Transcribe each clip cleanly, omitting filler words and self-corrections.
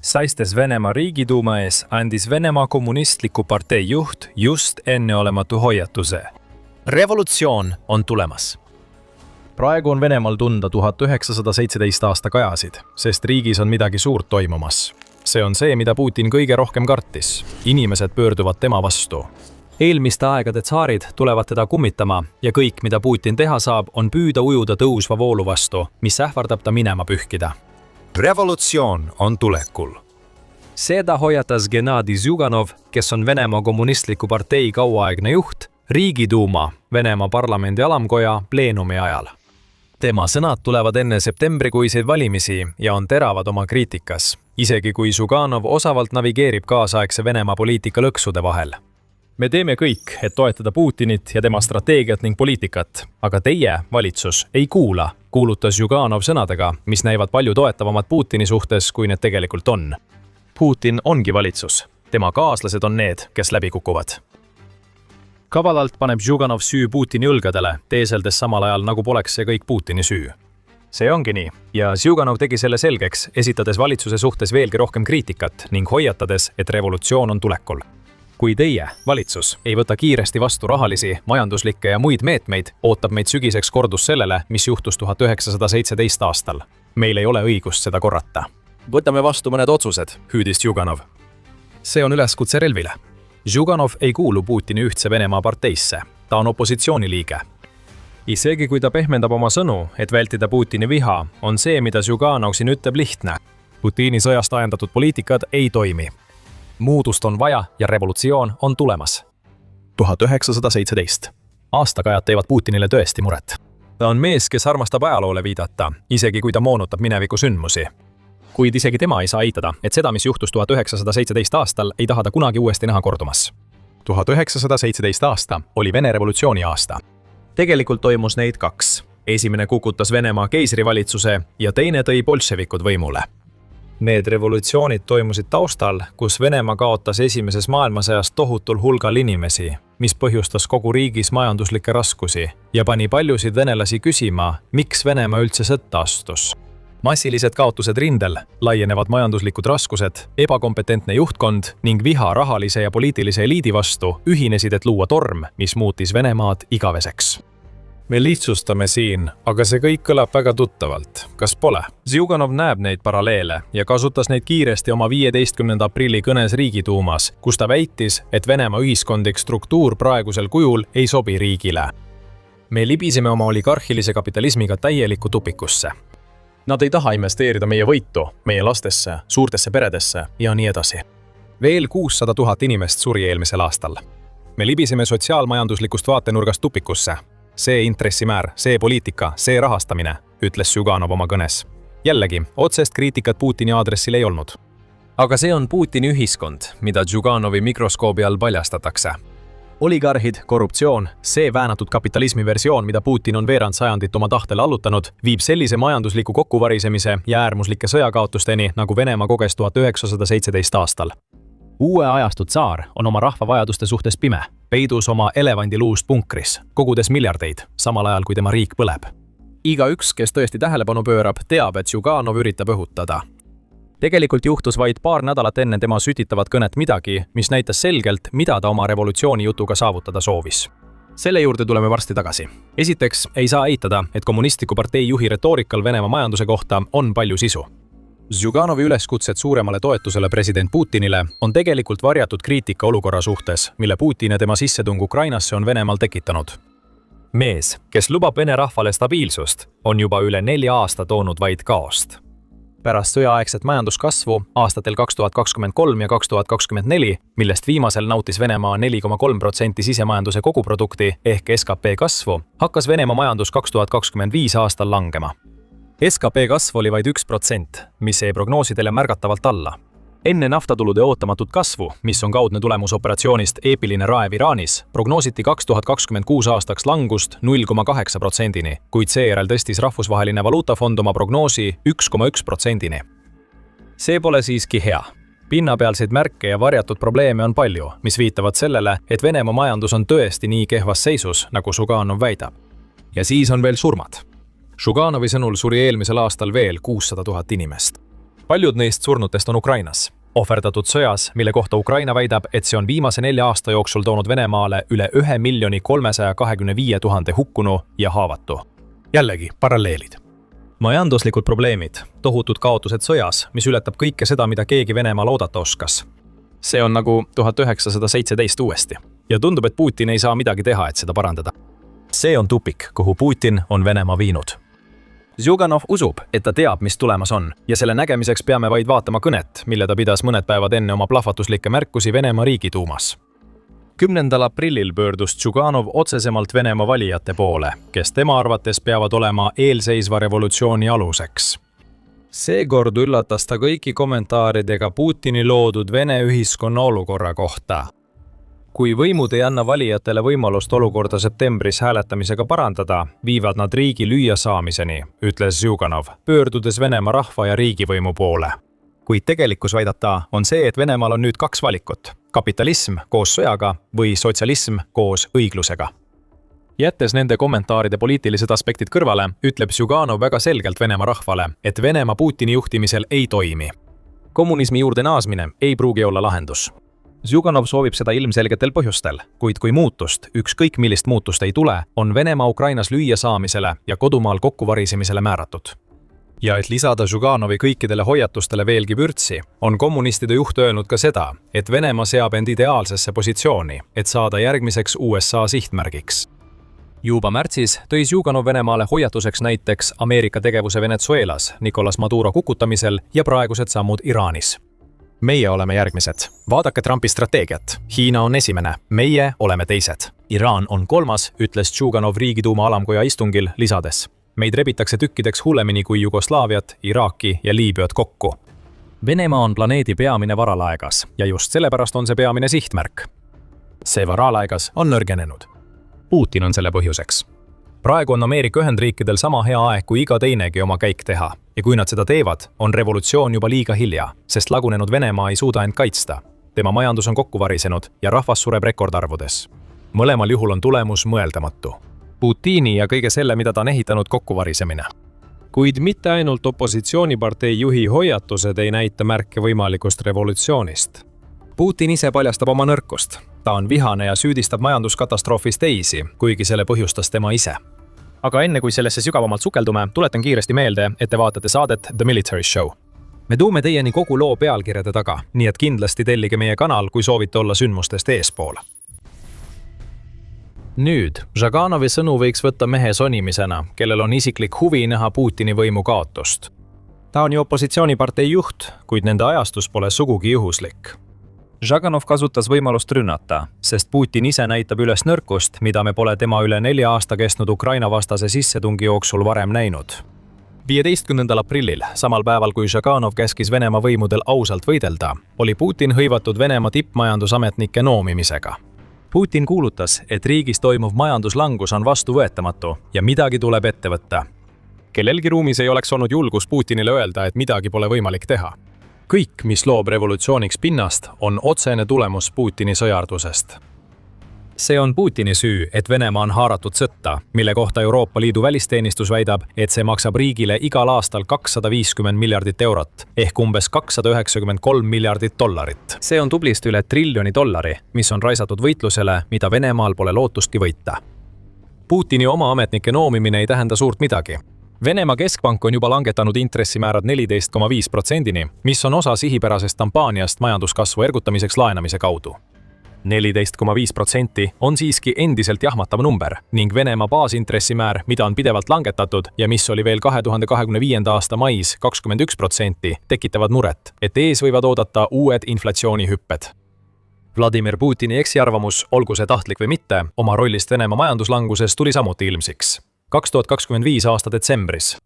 Saistes Venemaa Riigiduuma ees andis Venemaa Kommunistliku partei juht just enneolematu hoiatuse. Revolutsioon on tulemas. Praegu on Venemaal tunda 1917 aasta kajasid, sest riigis on midagi suurt toimumas. See on see, mida Putin kõige rohkem kartis. Inimesed pöörduvad tema vastu. Eelmiste aegade tsaarid tulevad teda kummitama ja kõik, mida Putin teha saab, on püüda ujuda tõusva voolu vastu, mis ähvardab ta minema pühkida. Revolutsioon on tulekul. Seda hoiatas Gennadi Zyuganov, kes on Venemaa Kommunistliku partei kauaaegne juht, Riigiduuma, Venemaa parlamendi alamkoja pleenumi ajal. Tema sõnad tulevad enne septembrikuiseid valimisi ja on teravad oma kriitikas, isegi kui Zyuganov osavalt navigeerib kaasaegse Venemaa poliitika lõksude vahel. Me teeme kõik, et toetada Putinit ja tema strateegiat ning poliitikat, aga teie, valitsus, ei kuula, kuulutas Zyuganov sõnadega, mis näivad palju toetavamad Putini suhtes, kui need tegelikult on. Putin ongi valitsus. Tema kaaslased on need, kes läbi kukuvad. Kavalalt paneb Zyuganov süü Putini õlgadele, teeseldes samal ajal, nagu poleks see kõik Putini süü. See ongi nii, ja Zyuganov tegi selle selgeks, esitades valitsuse suhtes veelgi rohkem kriitikat ning hoiatades, et revolutsioon on tulekul. Kui teie, valitsus, ei võta kiiresti vastu rahalisi, majanduslikke ja muid meetmeid, ootab meid sügiseks kordus sellele, mis juhtus 1917 aastal. Meil ei ole õigust seda korrata. Võtame vastu mõned otsused, hüüdis Zyuganov. See on üleskutse relvile. Zyuganov ei kuulu Putini ühtse Venemaa parteisse. Ta on opositsiooniliige. Isegi kui ta pehmendab oma sõnu, et vältida Putini viha, on see, mida Zyuganov siin ütleb lihtne. Putini sõjast ajendatud poliitikad ei toimi. Muudust on vaja ja revolutsioon on tulemas. 1917. Aastakajad teevad Putinile tõesti muret. Ta on mees, kes armastab ajaloole viidata, isegi kui ta moonutab mineviku sündmusi. Kuid isegi tema ei saa eitada, et seda, mis juhtus 1917 aastal, ei taha ta kunagi uuesti näha kordumas. 1917 aasta oli Vene revolutsiooni aasta. Tegelikult toimus neid kaks. Esimene kukutas Venemaa keisrivalitsuse ja teine tõi bolševikud võimule. Need revolutsioonid toimusid taustal, kus Venemaa kaotas esimeses maailmasõjas tohutul hulgal inimesi, mis põhjustas kogu riigis majanduslikke raskusi ja pani paljusid venelasi küsima, miks Venemaa üldse sõtta astus. Massilised kaotused rindel, laienevad majanduslikud raskused, ebakompetentne juhtkond ning viha rahalise ja poliitilise eliidi vastu ühinesid, et luua torm, mis muutis Venemaad igaveseks. Me lihtsustame siin, aga see kõik kõlab väga tuttavalt. Kas pole? Zyuganov näeb neid paralleele ja kasutas neid kiiresti oma 15. aprilli kõnes Riigiduumas, kus ta väitis, et Venemaa ühiskondlik struktuur praegusel kujul ei sobi riigile. Me libisime oma oligarhilise kapitalismiga täielikku tupikusse. Nad ei taha investeerida meie võitu, meie lastesse, suurtesse peredesse ja nii edasi. Veel 600 000 inimest suri eelmisel aastal. Me libisime sotsiaalmajanduslikust vaatenurgast tupikusse. See intressimäär, see poliitika, see rahastamine, ütles Zyuganov oma kõnes. Jällegi, otsest kriitikat Putini aadressil ei olnud. Aga see on Putini ühiskond, mida Zyuganovi mikroskoobi all paljastatakse. Oligarhid, korruptsioon, see väänatud kapitalismi versioon, mida Putin on veerand sajandit oma tahtele allutanud, viib sellise majandusliku kokkuvarisemise ja äärmuslike sõjakaotusteni, nagu Venemaa koges 1917 aastal. Uue ajastu tsaar on oma rahva vajaduste suhtes pime, peidus oma elevandiluust punkris, kogudes miljardeid, samal ajal kui tema riik põleb. Igaüks, kes tõesti tähelepanu pöörab, teab, et Zyuganov üritab õhutada. Tegelikult juhtus vaid paar nädalat enne tema sütitavat kõnet midagi, mis näitas selgelt, mida ta oma revolutsiooni jutuga saavutada soovis. Selle juurde tuleme varsti tagasi. Esiteks ei saa eitada, et kommunistliku partei juhi retoorikal Venemaa majanduse kohta on palju sisu. Zyuganovi üleskutsed suuremale toetusele president Putinile on tegelikult varjatud kriitika olukorra suhtes, mille Putin ja tema sissetung Ukrainasse on Venemaal tekitanud. Mees, kes lubab Vene rahvale stabiilsust, on juba üle 4 aasta toonud vaid kaost. Pärast sõjaaegset majanduskasvu aastatel 2023 ja 2024, millest viimasel nautis Venemaa 4,3% sisemajanduse koguprodukti ehk SKP kasvu, hakkas Venemaa majandus 2025 aastal langema. SKP kasv oli vaid 1%, mis jäi prognoosidele märgatavalt alla. Enne naftatulude ootamatut kasvu, mis on kaudne tulemus operatsioonist Eepiline raev Iraanis, prognoositi 2026 aastaks langust 0,8%-ni, kuid seejärel tõstis Rahvusvaheline Valuutafond oma prognoosi 1,1%-ni. See pole siiski hea. Pinnapealseid märke ja varjatud probleeme on palju, mis viitavad sellele, et Venemaa majandus on tõesti nii kehvas seisus, nagu Zyuganov väidab. Ja siis on veel surmad. Zyuganovi sõnul suri eelmisel aastal veel 600 000 inimest. paljud neist surnutest on Ukrainas. Ohverdatud sõjas, mille kohta Ukraina väidab, et see on viimase 4 aasta jooksul toonud Venemaale üle 1 325 000 hukkunu ja haavatu. Jällegi, paralleelid. Majanduslikud probleemid, tohutud kaotused sõjas, mis ületab kõike seda, mida keegi Venemaal oodata oskas. See on nagu 1917 uuesti. Ja tundub, et Putin ei saa midagi teha, et seda parandada. See on tupik, kuhu Putin on Venemaa viinud. Zjuganov usub, et ta teab, mis tulemas on, ja selle nägemiseks peame vaid vaatama kõnet, mille ta pidas mõned päevad enne oma plahvatuslikke märkusi Venemaa Riigiduumas. 10. aprillil pöördus Zjuganov otsesemalt Venemaa valijate poole, kes tema arvates peavad olema eelseisva revolutsiooni aluseks. Seekord üllatas ta kõiki kommentaaridega Putini loodud Vene ühiskonna olukorra kohta. Kui võimud ei anna valijatele võimalust olukorda septembris hääletamisega parandada, viivad nad riigi lüüasaamiseni, ütles Zjuganov, pöördudes Venemaa rahva ja riigivõimu poole. Kuid tegelikkus väidata on see, et Venemaal on nüüd 2 valikut. Kapitalism koos sõjaga või sotsialism koos õiglusega. Jättes nende kommentaaride poliitilised aspektid kõrvale, ütleb Zjuganov väga selgelt Venemaa rahvale, et Venemaa Putini juhtimisel ei toimi. Kommunismi juurde naasmine ei pruugi olla lahendus. Zjuganov soovib seda ilmselgetel põhjustel, kuid kui muutust, ükskõik millist muutust ei tule, on Venemaa Ukrainas lüüa saamisele ja kodumaal kokkuvarisemisele määratud. Ja et lisada Zjuganovi kõikidele hoiatustele veelgi vürtsi, on kommunistide juht öelnud ka seda, et Venemaa seab end ideaalsesse positsiooni, et saada järgmiseks USA sihtmärgiks. Juba märtsis tõi Zjuganov Venemaale hoiatuseks näiteks Ameerika tegevuse Venezuelas, Nicolas Maduro kukutamisel ja praegused sammud Iraanis. Meie oleme järgmised. Vaadake Trumpi strateegiat. Hiina on esimene, meie oleme teised. Iraan on 3., ütles Zjuganov Riigiduuma alamkoja istungil lisades. Meid rebitakse tükkideks hullemini kui Jugoslaaviat, Iraaki ja Liibüat kokku. Venemaa on planeedi peamine varalaegas ja just sellepärast on see peamine sihtmärk. See varalaegas on nõrgenenud. Putin on selle põhjuseks. Praegu on Ameerika Ühendriikidel sama hea aeg kui iga teinegi oma käik teha ja kui nad seda teevad, on revolutsioon juba liiga hilja, sest lagunenud Venemaa ei suuda end kaitsta. Tema majandus on kokku varisenud ja rahvas sureb rekordarvudes. Mõlemal juhul on tulemus mõeldamatu. Putini ja kõige selle, mida ta on ehitanud kokkuvarisemine. Kuid mitte ainult opositsioonipartei juhi hoiatused ei näita märke võimalikust revolutsioonist. Putin ise paljastab oma nõrkust. Ta on vihane ja süüdistab majanduskatastroofis teisi, kuigi selle põhjustas tema ise. Aga enne kui sellesse sügavamalt sukeldume, tuletan kiiresti meelde, et te vaatate saadet The Military Show. Me toome teieni kogu loo pealkirjade taga, nii et kindlasti tellige meie kanal, kui soovite olla sündmustest eespool. Nüüd, Zjuganovi sõnu võiks võtta mehe sonimisena, kellel on isiklik huvi näha Putini võimu kaotust. Ta on ju opositsioonipartei juht, kuid nende ajastus pole sugugi juhuslik. Zjuganov kasutas võimalust rünnata, sest Putin ise näitab üles nõrkust, mida me pole tema üle 4 aasta kestnud Ukraina vastase sissetungi jooksul varem näinud. 15. aprillil, samal päeval kui Zjuganov käskis Venemaa võimudel ausalt võidelda, oli Putin hõivatud Venemaa tippmajandusametnike noomimisega. Putin kuulutas, et riigis toimuv majanduslangus on vastuvõetamatu ja midagi tuleb ette võtta. Kellelgi ruumis ei oleks olnud julgus Putinile öelda, et midagi pole võimalik teha. Kõik, mis loob revolutsiooniks pinnast, on otsene tulemus Putini sõjardusest. See on Putini süü, et Venemaa on haaratud sõtta, mille kohta Euroopa Liidu välisteenistus väidab, et see maksab riigile igal aastal 250 miljardit eurot, ehk umbes 293 miljardit dollarit. See on tublist üle $1 triljoni, mis on raisatud võitlusele, mida Venemaal pole lootustki võita. Putini oma ametnike noomimine ei tähenda suurt midagi. Venemaa keskpank on juba langetanud intressimäärad 14,5%-ni, mis on osa sihipärasest kampaaniast majanduskasvu ergutamiseks laenamise kaudu. 14,5% on siiski endiselt jahmatav number ning Venemaa baasintressimäär, mida on pidevalt langetatud ja mis oli veel 2025. aasta mais 21%, tekitavad muret, et ees võivad oodata uued inflatsioonihüpped. Vladimir Putini eksiarvamus, olgu see tahtlik või mitte, oma rollist Venemaa majanduslanguses tuli samuti ilmsiks. 2025 aasta detsembris.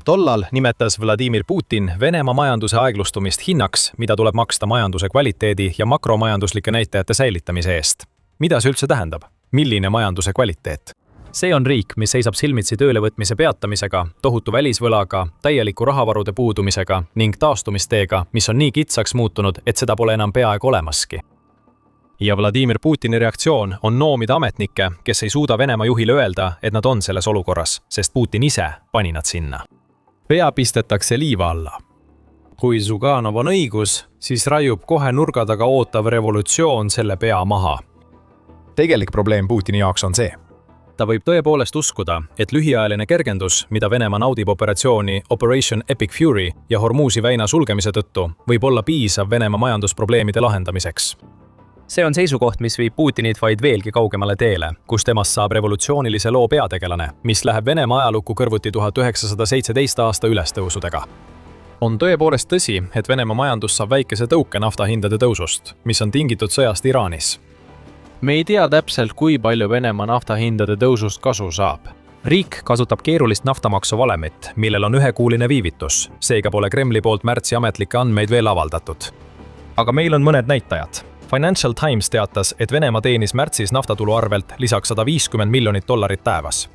Tollal nimetas Vladimir Putin Venemaa majanduse aeglustumist hinnaks, mida tuleb maksta majanduse kvaliteedi ja makromajanduslike näitajate säilitamise eest. Mida see üldse tähendab? Milline majanduse kvaliteet? See on riik, mis seisab silmitsi töölevõtmise peatamisega, tohutu välisvõlaga, täieliku rahavarude puudumisega ning taastumisteega, mis on nii kitsaks muutunud, et seda pole enam peaaegu olemaski. Ja Vladimir Putini reaktsioon on noomida ametnikke, kes ei suuda Venemaa juhile öelda, et nad on selles olukorras, sest Putin ise pani nad sinna. Pea pistetakse liiva alla. kui Zuganov on õigus, siis raiub kohe nurga taga ootav revolutsioon selle pea maha. Tegelik probleem Putini jaoks on see. Ta võib tõepoolest uskuda, et lühiajaline kergendus, mida Venemaa naudib operatsiooni Operation Epic Fury ja Hormuzi väina sulgemise tõttu, võib olla piisav Venemaa majandusprobleemide lahendamiseks. see on seisukoht, mis viib Putinit vaid veelgi kaugemale teele, kus temast saab revolutsioonilise loo peategelane, mis läheb Venemaa ajalukku kõrvuti 1917 aasta ülestõusudega. On tõepoolest tõsi, et Venemaa majandus saab väikese tõuke naftahindade tõusust, mis on tingitud sõjast Iraanis. Me ei tea täpselt, kui palju Venemaa naftahindade tõusust kasu saab. Riik kasutab keerulist naftamaksu valemit, millel on ühekuuline viivitus, seega pole Kremli poolt märtsi ametlikke andmeid veel avaldatud. Aga meil on mõned näitajad. Financial Times teatas, et Venemaa teenis märtsis naftatulu arvelt lisaks $150 miljonit päevas.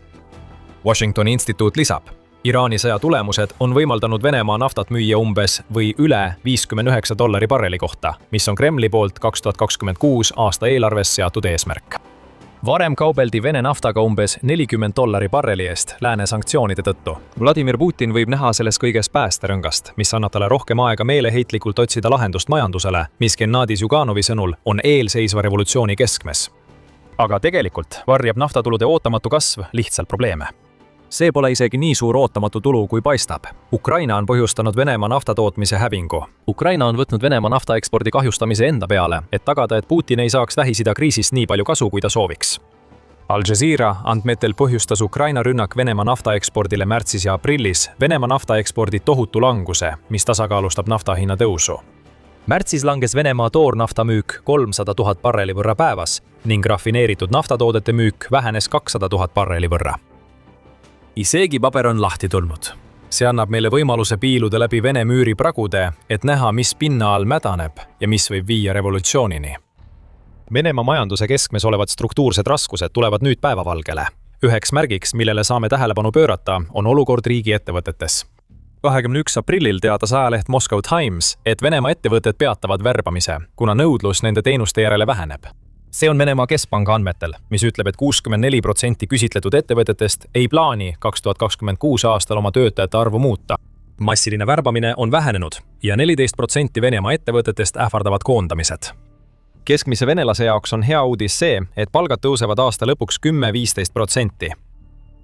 Washingtoni instituut lisab, Iraani sõja tulemused on võimaldanud Venemaa naftat müüa umbes või üle $59 barreli kohta, mis on Kremli poolt 2026 aasta eelarves seatud eesmärk. Varem kaubeldi Vene naftaga umbes $40 barreli eest lääne sanktsioonide tõttu. Vladimir Putin võib näha selles kõiges päästerõngast, mis annab talle rohkem aega meeleheitlikult otsida lahendust majandusele, mis Gennadi Zuganovi sõnul on eelseisva revolutsiooni keskmes. Aga tegelikult varjab naftatulude ootamatu kasv lihtsalt probleeme. See pole isegi nii suur ootamatu tulu, kui paistab. Ukraina on põhjustanud Venemaa naftatootmise hävingu. Ukraina on võtnud Venemaa naftaekspordi kahjustamise enda peale, et tagada, et Putin ei saaks Lähis-Ida kriisist nii palju kasu, kui ta sooviks. Al Jazeera andmetel põhjustas Ukraina rünnak Venemaa naftaekspordile märtsis ja aprillis Venemaa naftaekspordi tohutu languse, mis tasakaalustab naftahinna tõusu. Märtsis langes Venemaa toornafta müük 300 000 barreli võrra päevas ning rafineeritud naftatoodete müük vähenes 200 000 barreli võrra. Isegi paber on lahti tulnud. See annab meile võimaluse piiluda läbi Vene müüri pragude, et näha, mis pinna all mädaneb ja mis võib viia revolutsioonini. Venemaa majanduse keskmes olevad struktuursed raskused tulevad nüüd päevavalgele. Üheks märgiks, millele saame tähelepanu pöörata, on olukord riigi ettevõtetes. 21. aprillil teatas ajaleht Moscow Times, et Venemaa ettevõtted peatavad värbamise, kuna nõudlus nende teenuste järele väheneb. See on Venemaa keskpanga andmetel, mis ütleb, et 64% küsitletud ettevõtetest ei plaani 2026 aastal oma töötajate arvu muuta. Massiline värbamine on vähenenud ja 14% Venemaa ettevõtetest ähvardavad koondamised. Keskmise venelase jaoks on hea uudis see, et palgad tõusevad aasta lõpuks 10–15%.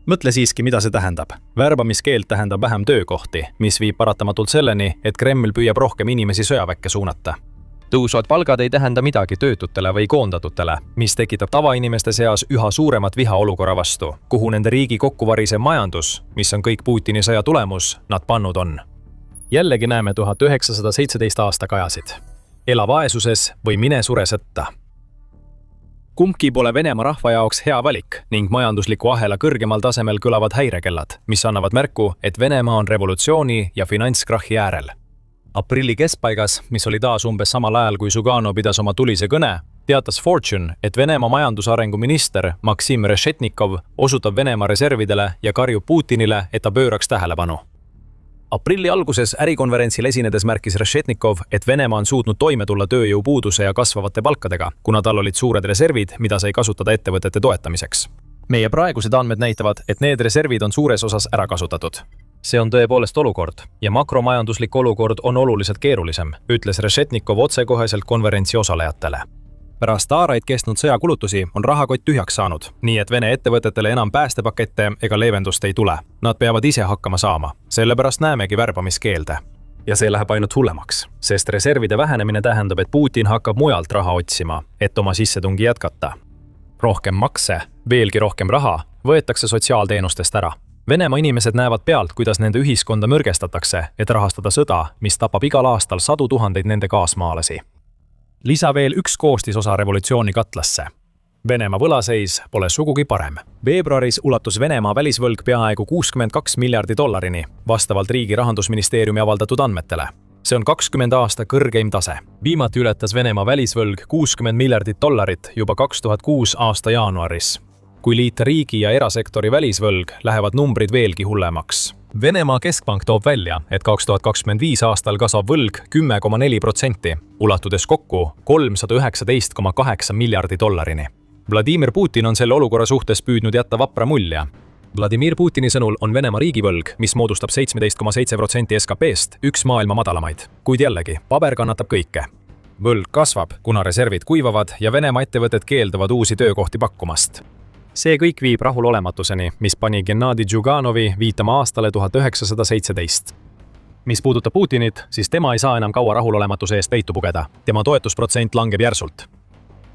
Mõtle siiski, mida see tähendab. Värbamiskeeld tähendab vähem töökohti, mis viib paratamatult selleni, et Kreml püüab rohkem inimesi sõjaväkke suunata. Tõusvad palgad ei tähenda midagi töötutele või koondatutele, mis tekitab tavainimeste seas üha suuremat viha olukorra vastu, kuhu nende riigi kokkuvarisev majandus, mis on kõik Putini sõja tulemus, nad pannud on. Jällegi näeme 1917 aasta kajasid. Ela vaesuses või mine sure sõtta. Kumbki pole Venemaa rahva jaoks hea valik ning majandusliku ahela kõrgemal tasemel kõlavad häirekellad, mis annavad märku, et Venemaa on revolutsiooni ja finantskrahhi äärel. Aprilli keskpaigas, mis oli taas umbes samal ajal, kui Zuganov pidas oma tulise kõne, teatas Fortune, et Venemaa majandusarengu minister Maksim Reshetnikov osutab Venemaa reservidele ja karjub Putinile, et ta pööraks tähelepanu. Aprilli alguses ärikonverentsil esinedes märkis Reshetnikov, et Venemaa on suutnud toime tulla tööjõupuuduse ja kasvavate palkadega, kuna tal olid suured reservid, mida sai kasutada ettevõtete toetamiseks. Meie praegused andmed näitavad, et need reservid on suures osas ära kasutatud. See on tõepoolest olukord ja makromajanduslik olukord on oluliselt keerulisem, ütles Reshetnikov otsekoheselt konverentsi osalejatele. Pärast aastaid kestnud sõjakulutusi on rahakott tühjaks saanud, nii et Vene ettevõtetele enam päästepakette ega leevendust ei tule. Nad peavad ise hakkama saama, sellepärast näemegi värbamiskeelde. Ja see läheb ainult hullemaks, sest reservide vähenemine tähendab, et Putin hakkab mujalt raha otsima, et oma sissetungi jätkata. Rohkem makse, veelgi rohkem raha võetakse sotsiaalteenustest ära. Venemaa inimesed näevad pealt, kuidas nende ühiskonda mürgestatakse, et rahastada sõda, mis tapab igal aastal 100 000 nende kaasmaalasi. Lisa veel üks koostisosa revolutsiooni katlasse. Venemaa võlaseis pole sugugi parem. Veebruaris ulatus Venemaa välisvõlg peaaegu $62 miljardit, vastavalt riigi rahandusministeeriumi avaldatud andmetele. See on 20 aasta kõrgeim tase. Viimati ületas Venemaa välisvõlg $60 miljardit juba 2006 aasta jaanuaris. Kui liita riigi ja erasektori välisvõlg, lähevad numbrid veelgi hullemaks. Venemaa keskpank toob välja, et 2025 aastal kasvab võlg 10,4%, ulatudes kokku $319,8 miljardit. Vladimir Putin on selle olukorra suhtes püüdnud jätta vapra mulje. Vladimir Putini sõnul on Venemaa riigivõlg, mis moodustab 17,7% SKP-st, üks maailma madalamaid. Kuid jällegi, paber kannatab kõike. Võlg kasvab, kuna reservid kuivavad ja Venemaa ettevõtted keelduvad uusi töökohti pakkumast. See kõik viib rahulolematuseni, mis pani Gennadi Džuganovi viitama aastale 1917. Mis puudutab Putinit, siis tema ei saa enam kaua rahulolematuse eest peitu pugeda. Tema toetusprotsent langeb järsult.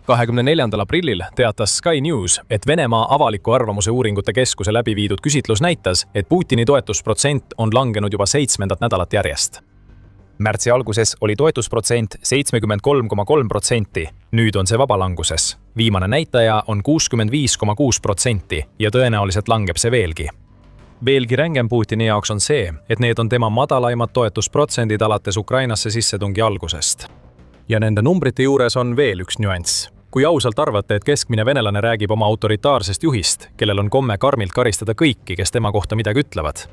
24. aprillil teatas Sky News, et Venemaa avaliku arvamuse uuringute keskuse läbi viidud küsitlus näitas, et Putini toetusprotsent on langenud juba 7. nädalat järjest. Märtsi alguses oli toetusprotsent 73,3%, nüüd on see vabalanguses. Viimane näitaja on 65,6% ja tõenäoliselt langeb see veelgi. Veelgi rängem Putini jaoks on see, et need on tema madalaimad toetusprotsendid alates Ukrainasse sissetungi algusest. Ja nende numbrite juures on veel üks nüanss. Kui ausalt arvate, et keskmine venelane räägib oma autoritaarsest juhist, kellel on komme karmilt karistada kõiki, kes tema kohta midagi ütlevad.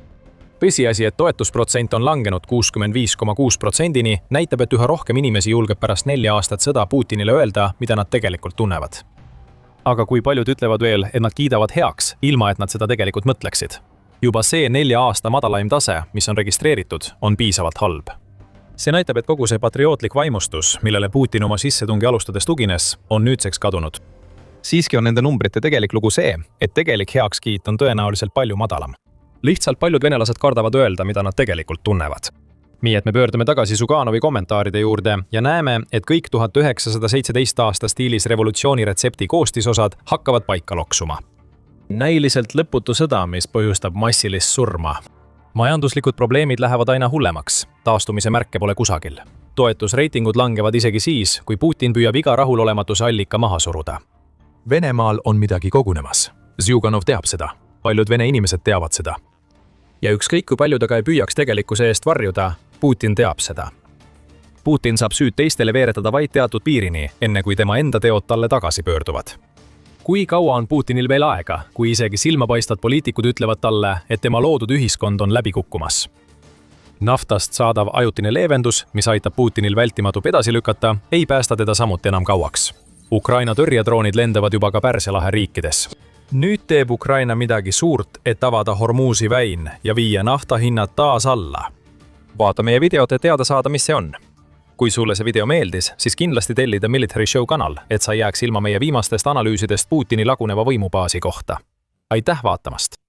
Tõsiasi, et toetusprotsent on langenud 65,6%-ni, näitab, et üha rohkem inimesi julgeb pärast 4 aastat sõda Putinile öelda, mida nad tegelikult tunnevad. Aga kui paljud ütlevad veel, et nad kiidavad heaks, ilma et nad seda tegelikult mõtleksid. Juba see 4 aasta madalaim tase, mis on registreeritud, on piisavalt halb. See näitab, et kogu see patriootlik vaimustus, millele Putin oma sissetungi alustades tugines, on nüüdseks kadunud. Siiski on nende numbrite tegelik lugu see, et tegelik heakskiit on tõenäoliselt palju madalam. Lihtsalt paljud venelased kardavad öelda, mida nad tegelikult tunnevad. Nii et me pöördume tagasi Zuganovi kommentaaride juurde ja näeme, et kõik 1917 aasta stiilis revolutsiooni retsepti koostisosad hakkavad paika loksuma. Näiliselt lõputu sõda, mis põhjustab massilist surma. Majanduslikud probleemid lähevad aina hullemaks, taastumise märke pole kusagil. Toetusreitingud langevad isegi siis, kui Putin püüab iga rahulolematuse allika maha suruda. Venemaal on midagi kogunemas. Zjuganov teab seda. Paljud vene inimesed teavad seda. Ja ükskõik kui palju ta ka ei püüaks tegelikkuse eest varjuda, Putin teab seda. Putin saab süüd teistele veeretada vaid teatud piirini, enne kui tema enda teod talle tagasi pöörduvad. Kui kaua on Putinil veel aega, kui isegi silmapaistvad poliitikud ütlevad talle, et tema loodud ühiskond on läbi kukkumas? Naftast saadav ajutine leevendus, mis aitab Putinil vältimatult edasi lükata, ei päästa teda samuti enam kauaks. Ukraina tõrjedroonid lendavad juba ka Pärsia lahe riikides. Nüüd teeb Ukraina midagi suurt, et avada Hormuzi väin ja viia naftahinnad taas alla. Vaata meie videot, et teada saada, mis see on. Kui sulle see video meeldis, siis kindlasti telli The Military Show kanal, et sa jääks ilma meie viimastest analüüsidest Putini laguneva võimubaasi kohta. Aitäh vaatamast!